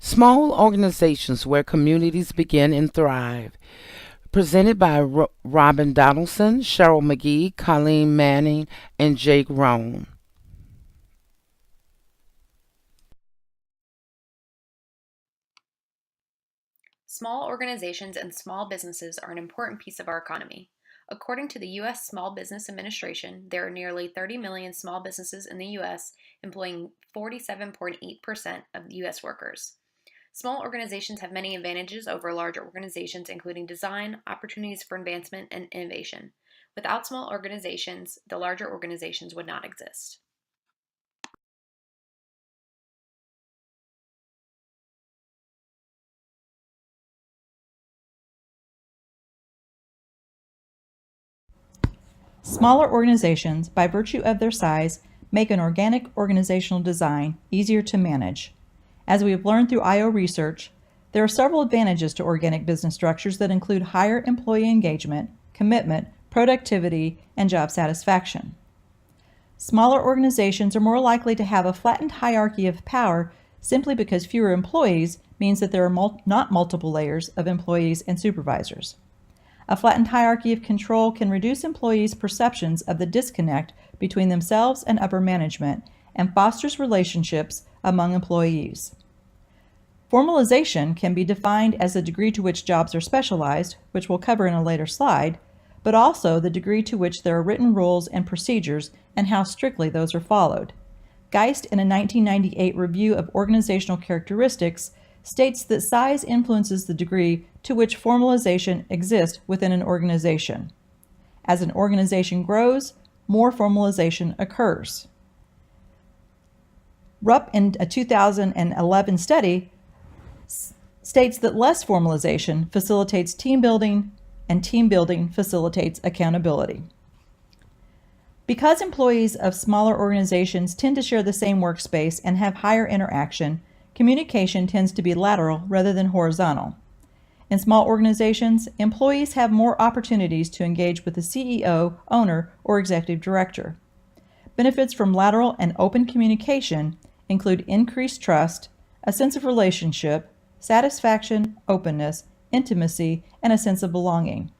Small organizations where communities begin and thrive. Presented by Robin Donaldson, Cheryl McGee, Colleen Manning, and Jake Rohn. Small organizations and small businesses are an important piece of our economy. According to the U.S. Small Business Administration, there are nearly 30 million small businesses in the U.S., employing 47.8% of U.S. workers. Small organizations have many advantages over larger organizations, including design, opportunities for advancement, and innovation. Without small organizations, the larger organizations would not exist. Smaller organizations, by virtue of their size, make an organic organizational design easier to manage. As we have learned through IO research, there are several advantages to organic business structures that include higher employee engagement, commitment, productivity, and job satisfaction. Smaller organizations are more likely to have a flattened hierarchy of power simply because fewer employees means that there are not multiple layers of employees and supervisors. A flattened hierarchy of control can reduce employees' perceptions of the disconnect between themselves and upper management and fosters relationships among employees. Formalization can be defined as the degree to which jobs are specialized, which we'll cover in a later slide, but also the degree to which there are written rules and procedures and how strictly those are followed. Geist, in a 1998 review of organizational characteristics, states that size influences the degree to which formalization exists within an organization. As an organization grows, more formalization occurs. Rupp, in a 2011 study, states that less formalization facilitates team building, and team building facilitates accountability. Because employees of smaller organizations tend to share the same workspace and have higher interaction, communication tends to be lateral rather than horizontal. In small organizations, employees have more opportunities to engage with the CEO, owner, or executive director. Benefits from lateral and open communication include increased trust, a sense of relationship, satisfaction, openness, intimacy, and a sense of belonging.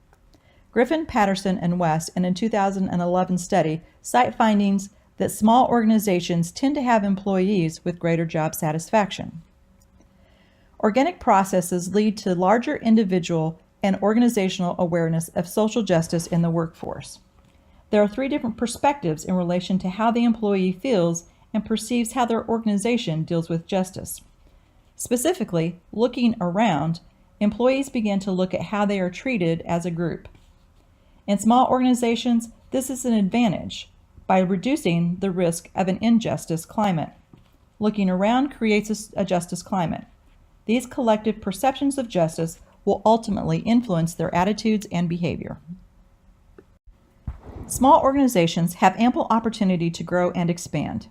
Griffin, Patterson, and West, in a 2011 study, cite findings that small organizations tend to have employees with greater job satisfaction. Organic processes lead to larger individual and organizational awareness of social justice in the workforce. There are three different perspectives in relation to how the employee feels and perceives how their organization deals with justice. Specifically, looking around, employees begin to look at how they are treated as a group. In small organizations, this is an advantage by reducing the risk of an injustice climate. Looking around creates a justice climate. These collective perceptions of justice will ultimately influence their attitudes and behavior. Small organizations have ample opportunity to grow and expand.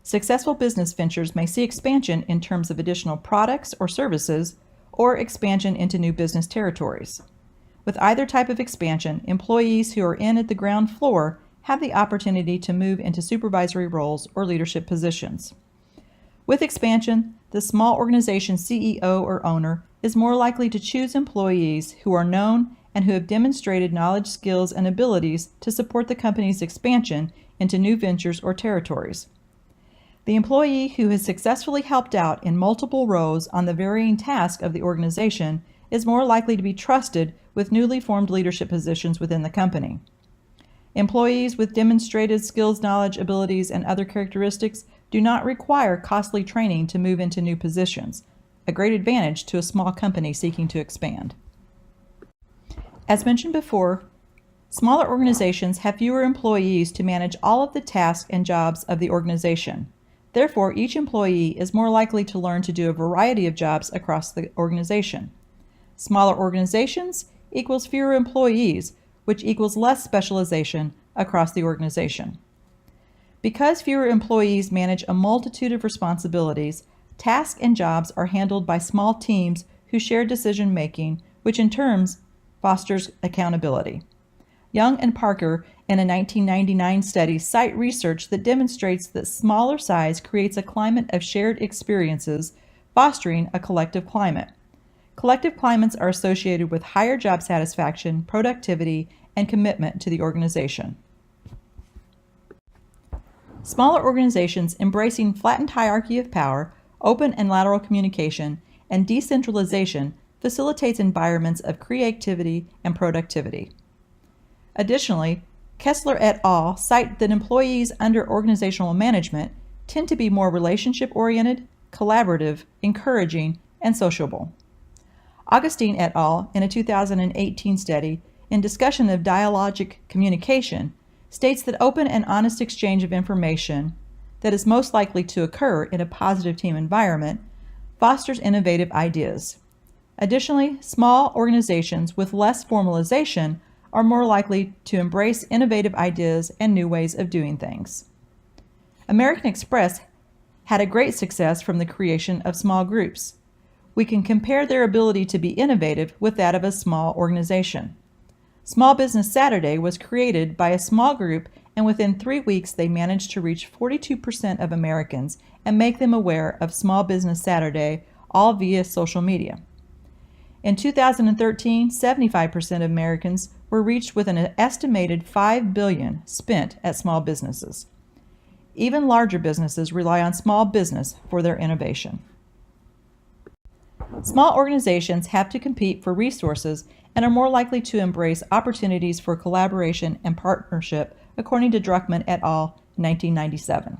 Successful business ventures may see expansion in terms of additional products or services, or expansion into new business territories. With either type of expansion, employees who are in at the ground floor have the opportunity to move into supervisory roles or leadership positions. With expansion, the small organization CEO or owner is more likely to choose employees who are known and who have demonstrated knowledge, skills, and abilities to support the company's expansion into new ventures or territories. The employee who has successfully helped out in multiple roles on the varying tasks of the organization is more likely to be trusted with newly formed leadership positions within the company. Employees with demonstrated skills, knowledge, abilities, and other characteristics do not require costly training to move into new positions, a great advantage to a small company seeking to expand. As mentioned before, smaller organizations have fewer employees to manage all of the tasks and jobs of the organization. Therefore, each employee is more likely to learn to do a variety of jobs across the organization. Smaller organizations equals fewer employees, which equals less specialization across the organization. Because fewer employees manage a multitude of responsibilities, tasks and jobs are handled by small teams who share decision making, which in turn fosters accountability. Young and Parker, in a 1999 study, cite research that demonstrates that smaller size creates a climate of shared experiences, fostering a collective climate. Collective climates are associated with higher job satisfaction, productivity, and commitment to the organization. Smaller organizations embracing flattened hierarchy of power, open and lateral communication, and decentralization facilitates environments of creativity and productivity. Additionally, Kessler et al. Cite that employees under organizational management tend to be more relationship-oriented, collaborative, encouraging, and sociable. Augustine et al. In a 2018 study in discussion of dialogic communication states that open and honest exchange of information that is most likely to occur in a positive team environment fosters innovative ideas. Additionally, small organizations with less formalization are more likely to embrace innovative ideas and new ways of doing things. American Express had a great success from the creation of small groups. We can compare their ability to be innovative with that of a small organization. Small Business Saturday was created by a small group, and within 3 weeks they managed to reach 42% of Americans and make them aware of Small Business Saturday, all via social media. In 2013, 75% of Americans were reached with an estimated $5 billion spent at small businesses. Even larger businesses rely on small business for their innovation. Small organizations have to compete for resources and are more likely to embrace opportunities for collaboration and partnership, according to Druckmann et al. 1997.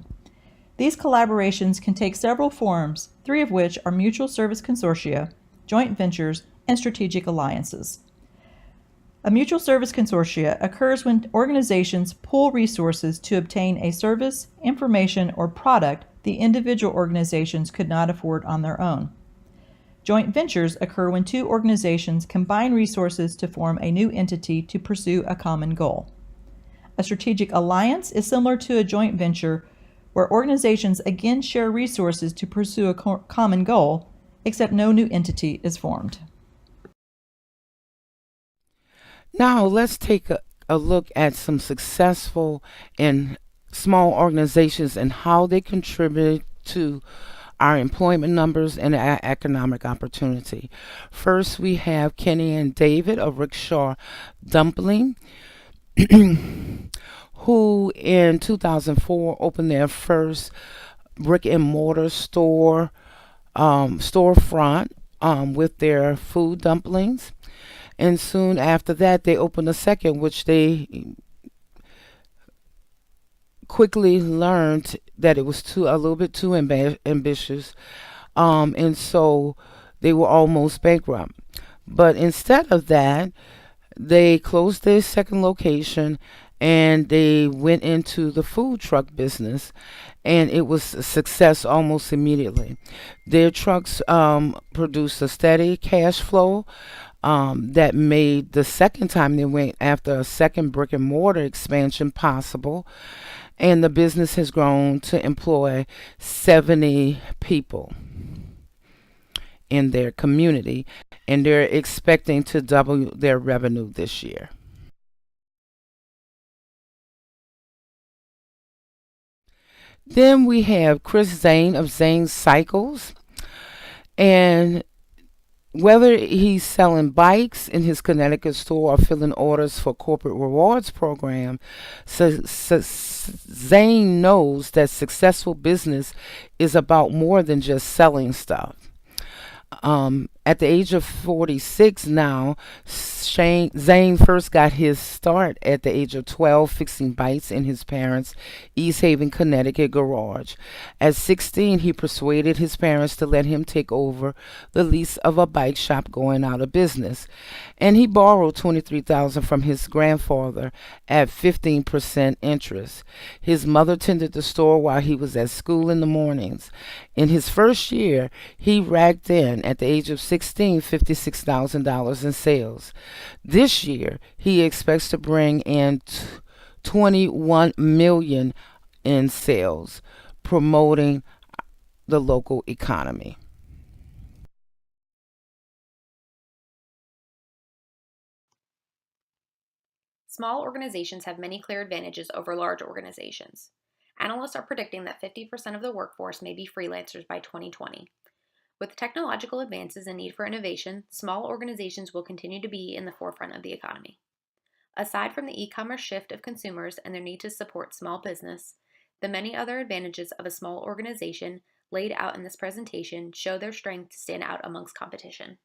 These collaborations can take several forms, 3 of which are mutual service consortia, joint ventures, and strategic alliances. A mutual service consortia occurs when organizations pool resources to obtain a service, information, or product the individual organizations could not afford on their own. Joint ventures occur when 2 organizations combine resources to form a new entity to pursue a common goal. A strategic alliance is similar to a joint venture where organizations again share resources to pursue a common goal, except no new entity is formed. Now let's take a look at some successful and small organizations and how they contribute to our employment numbers and our economic opportunity. First, we have Kenny and David of Rickshaw Dumpling, who in 2004 opened their first brick and mortar storefront with their food dumplings. And soon after that, they opened a second, which they quickly learned that it was a little bit too ambitious, and so they were almost bankrupt. But instead of that, they closed their second location and they went into the food truck business, and it was a success almost immediately. Their trucks produced a steady cash flow that made the second time they went after a second brick and mortar expansion possible. And the business has grown to employ 70 people in their community, and they're expecting to double their revenue this year. Then we have Chris Zane of Zane Cycles, and whether he's selling bikes in his Connecticut store or filling orders for corporate rewards program, Zane knows that successful business is about more than just selling stuff. At the age of 46 now, Zane first got his start at the age of 12 fixing bikes in his parents' East Haven, Connecticut garage. At 16, he persuaded his parents to let him take over the lease of a bike shop going out of business. And he borrowed $23,000 from his grandfather at 15% interest. His mother tended the store while he was at school in the mornings. In his first year, he racked in, at the age of 16, $56,000 in sales. This year, he expects to bring in 21 million in sales, promoting the local economy. Small organizations have many clear advantages over large organizations. Analysts are predicting that 50% of the workforce may be freelancers by 2020. With technological advances and need for innovation, small organizations will continue to be in the forefront of the economy. Aside from the e-commerce shift of consumers and their need to support small business, the many other advantages of a small organization laid out in this presentation show their strength to stand out amongst competition.